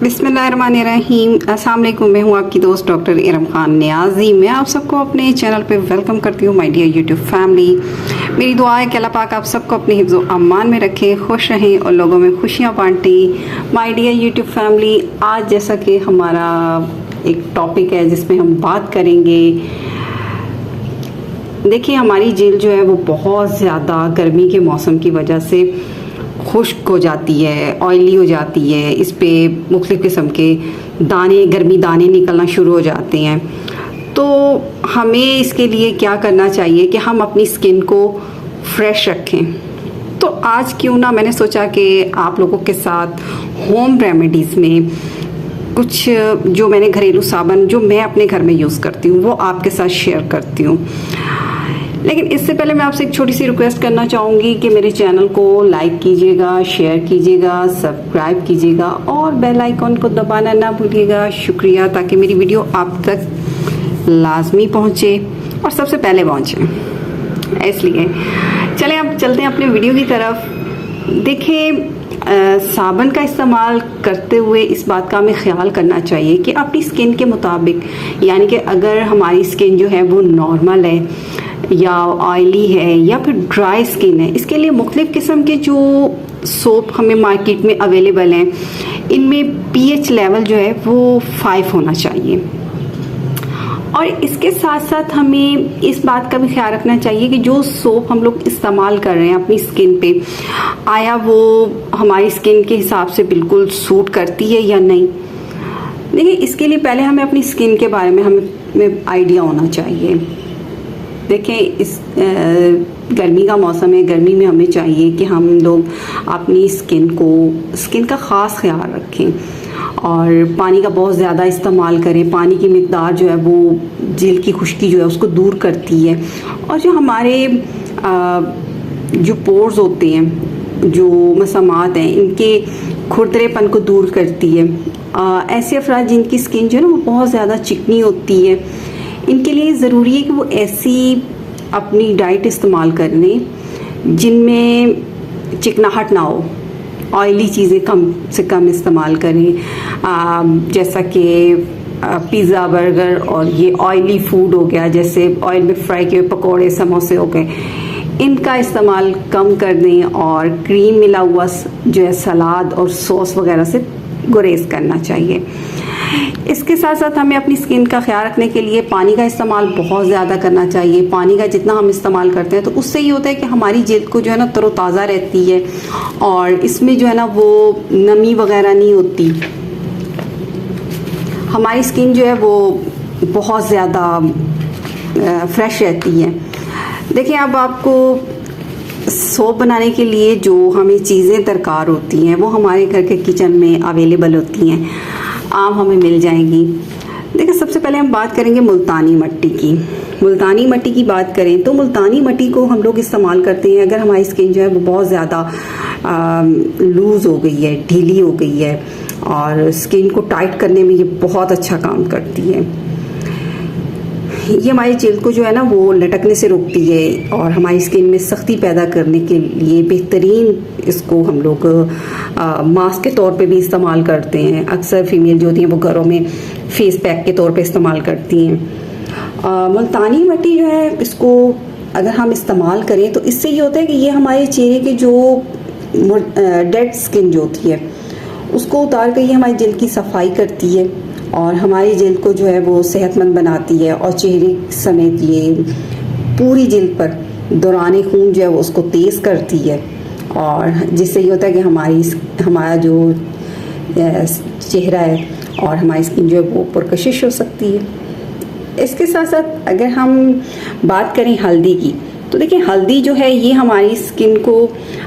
बिस्मिल्लाहिर्रहमानिर्रहीम। अस्सलाम वालेकुम। मैं हूँ आपकी दोस्त डॉक्टर इरम खान नियाज़ी। मैं आप सबको अपने चैनल पे वेलकम करती हूँ, माय डियर यूट्यूब फैमिली। मेरी दुआ है कि अल्लाह पाक आप सबको अपने हिफ्ज़ व अमान में रखें, खुश रहें और लोगों में खुशियाँ बांटें। माय डियर यूट्यूब फैमिली, आज जैसा कि हमारा एक टॉपिक है जिसमें हम बात करेंगे, देखिए हमारी जेल जो है वो बहुत ज़्यादा गर्मी के मौसम की वजह से खुश्क हो जाती है, ऑयली हो जाती है। इस पे मुख्तलिफ़ किस्म के दाने, गर्मी दाने निकलना शुरू हो जाते हैं। तो हमें इसके लिए क्या करना चाहिए कि हम अपनी स्किन को फ्रेश रखें। तो आज क्यों ना मैंने सोचा कि आप लोगों के साथ होम रेमेडीज़ में कुछ जो मैंने घरेलू साबन जो मैं अपने घर में यूज़ करती हूँ वो आपके साथ शेयर करती हूँ। लेकिन इससे पहले मैं आपसे एक छोटी सी रिक्वेस्ट करना चाहूँगी कि मेरे चैनल को लाइक कीजिएगा, शेयर कीजिएगा, सब्सक्राइब कीजिएगा और बेल आइकॉन को दबाना ना भूलिएगा। शुक्रिया, ताकि मेरी वीडियो आप तक लाजमी पहुँचे और सबसे पहले पहुँचे। इसलिए चलें अब चलते हैं अपने वीडियो की तरफ। देखिए साबन का इस्तेमाल करते हुए इस बात का हमें ख्याल करना चाहिए कि अपनी स्किन के मुताबिक, यानी कि अगर हमारी स्किन जो है वो नॉर्मल है या ऑयली है या फिर ड्राई स्किन है, इसके लिए मुख्तलिफ़ किस्म के जो सोप हमें मार्केट में अवेलेबल हैं, इनमें पीएच लेवल जो है वो 5 होना चाहिए। और इसके साथ साथ हमें इस बात का भी ख्याल रखना चाहिए कि जो सोप हम लोग इस्तेमाल कर रहे हैं अपनी स्किन पे, आया वो हमारी स्किन के हिसाब से बिल्कुल सूट करती है या नहीं। देखिए इसके लिए पहले हमें अपनी स्किन के बारे में हमें आइडिया होना चाहिए। देखें इस गर्मी का मौसम है, गर्मी में हमें चाहिए कि हम लोग अपनी स्किन का ख़ास ख्याल रखें और पानी का बहुत ज़्यादा इस्तेमाल करें। पानी की मिकदार जो है वो जिल्द की खुश्की जो है उसको दूर करती है और जो हमारे जो पोर्स होते हैं, जो मसामात हैं, इनके खुरदरेपन को दूर करती है। ऐसे अफराद जिनकी स्किन जो है ना वो बहुत ज़्यादा चिकनी होती है, इनके लिए ज़रूरी है कि वो ऐसी अपनी डाइट इस्तेमाल कर लें जिनमें चिकनाहट ना हो, ऑयली चीज़ें कम से कम इस्तेमाल करें। जैसा कि पिज़्ज़ा, बर्गर और ये ऑयली फूड हो गया, जैसे ऑयल में फ्राई किए पकोड़े, समोसे हो गए, इनका इस्तेमाल कम कर दें और क्रीम मिला हुआ जो है सलाद और सॉस वगैरह से गुरेज करना चाहिए। इसके साथ साथ हमें अपनी स्किन का ख्याल रखने के लिए पानी का इस्तेमाल बहुत ज़्यादा करना चाहिए। पानी का जितना हम इस्तेमाल करते हैं तो उससे ये होता है कि हमारी जल्द को जो है ना तरोताज़ा रहती है और इसमें जो है ना वो नमी वगैरह नहीं होती। हमारी स्किन जो है वो बहुत ज़्यादा फ्रेश रहती है। देखिए अब आपको सोप बनाने के लिए जो हमें चीज़ें दरकार होती हैं वो हमारे घर के किचन में अवेलेबल होती हैं, आम हमें मिल जाएंगी। देखिए सबसे पहले हम बात करेंगे मुल्तानी मिट्टी की। मुल्तानी मिट्टी की बात करें तो मुल्तानी मिट्टी को हम लोग इस्तेमाल करते हैं अगर हमारी स्किन जो है वो बहुत ज़्यादा लूज़ हो गई है, ढीली हो गई है और स्किन को टाइट करने में ये बहुत अच्छा काम करती है। ये हमारी जल्द को जो है ना वो लटकने से रोकती है और हमारी स्किन में सख्ती पैदा करने के लिए बेहतरीन इसको हम लोग मास्क के तौर पे भी इस्तेमाल करते हैं। अक्सर फीमेल जो होती हैं वो घरों में फेस पैक के तौर पे इस्तेमाल करती हैं। मुल्तानी मिट्टी जो है इसको अगर हम इस्तेमाल करें तो इससे ये होता है कि ये हमारे चेहरे के जो डेड स्किन जो होती है उसको उतार कर ये हमारी जल्द की सफाई करती है और हमारी जल्द को जो है वो सेहतमंद बनाती है और चेहरे समेत ये पूरी जल्द पर दौरान खून जो है वो उसको तेज़ करती है और जिससे ये होता है कि हमारा जो चेहरा है और हमारी स्किन जो है वो पुरकशिश हो सकती है। इसके साथ साथ अगर हम बात करें हल्दी की तो देखिए हल्दी जो है ये हमारी स्किन को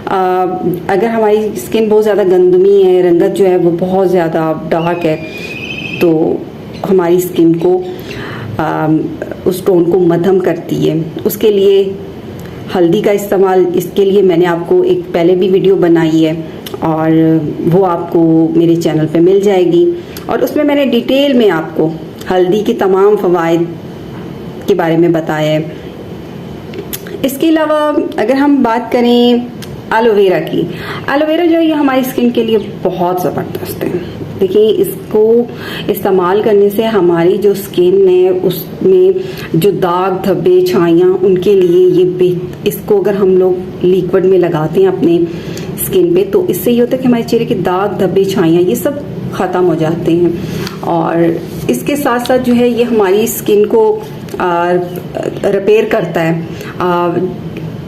अगर हमारी स्किन बहुत ज़्यादा गंदमी है, रंगत जो है वो बहुत ज़्यादा डार्क है, तो हमारी स्किन को उस टोन को मध्यम करती है। उसके लिए हल्दी का इस्तेमाल, इसके लिए मैंने आपको एक पहले भी वीडियो बनाई है और वो आपको मेरे चैनल पे मिल जाएगी और उसमें मैंने डिटेल में आपको हल्दी के तमाम फ़वाइद के बारे में बताया है। इसके अलावा अगर हम बात करें एलोवेरा की। एलोवेरा जो है ये हमारी स्किन के लिए बहुत ज़बरदस्त है। देखिए, इसको इस्तेमाल करने से हमारी जो स्किन है उसमें जो दाग धब्बे छाइयाँ उनके लिए इसको अगर हम लोग लिक्विड में लगाते हैं अपने स्किन पे, तो इससे ये होता है कि हमारे चेहरे के दाग धब्बे छाइयाँ ये सब ख़त्म हो जाते हैं। और इसके साथ साथ जो है ये हमारी स्किन को रिपेयर करता है।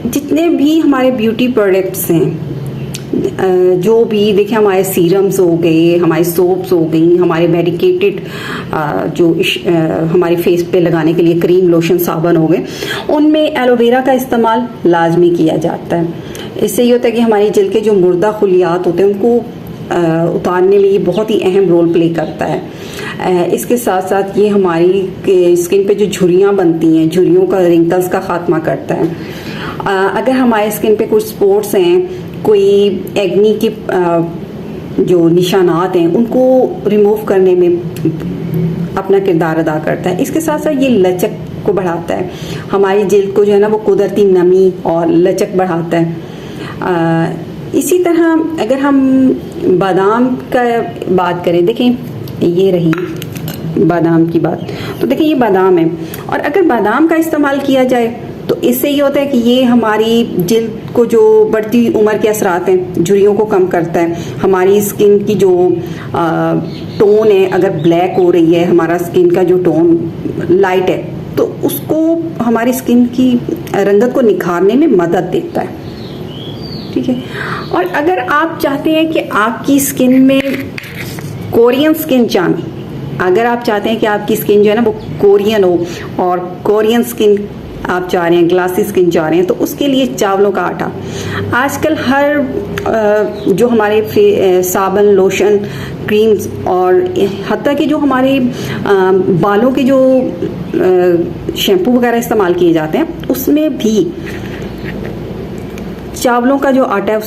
जितने भी हमारे ब्यूटी प्रोडक्ट्स हैं, जो भी देखिए, हमारे सीरम्स हो गए, हमारे सोप्स हो गई, हमारे मेडिकेटेड जो हमारे फेस पे लगाने के लिए क्रीम लोशन साबुन हो गए, उनमें एलोवेरा का इस्तेमाल लाजमी किया जाता है। इससे ये होता है कि हमारी जल्द के जो मुर्दा खुलियात होते हैं उनको उतारने में ये बहुत ही अहम रोल प्ले करता है। इसके साथ साथ ये हमारी स्किन पे जो झुर्रियाँ बनती हैं, झुर्रियों का, रिंकल्स का खात्मा करता है। अगर हमारे स्किन पे कुछ स्पॉट्स हैं, कोई एक्नी के जो निशानात हैं, उनको रिमूव करने में अपना किरदार अदा करता है। इसके साथ साथ ये लचक को बढ़ाता है, हमारी जिल्द को जो है ना वो कुदरती नमी और लचक बढ़ाता है। इसी तरह अगर हम बादाम का बात करें, देखें ये रही बादाम की बात, तो देखिए ये बादाम है, और अगर बादाम का इस्तेमाल किया जाए तो इससे ये होता है कि ये हमारी जिल्द को जो बढ़ती उम्र के असरात हैं, झुर्रियों को कम करता है। हमारी स्किन की जो टोन है, अगर ब्लैक हो रही है, हमारा स्किन का जो टोन लाइट है, तो उसको हमारी स्किन की रंगत को निखारने में मदद देता है। ठीक है। और अगर आप चाहते हैं कि आपकी स्किन में कोरियन स्किन चार्म, अगर आप चाहते हैं कि आपकी स्किन जो है ना वो कोरियन हो और कोरियन स्किन आप चाह रहे हैं, ग्लासी स्किन चाह रहे हैं, तो उसके लिए चावलों का आटा आजकल हर जो हमारे साबुन, लोशन, क्रीम्स और हत्ता कि जो हमारे बालों के जो शैम्पू वगैरह इस्तेमाल किए जाते हैं उसमें भी चावलों का जो आटा है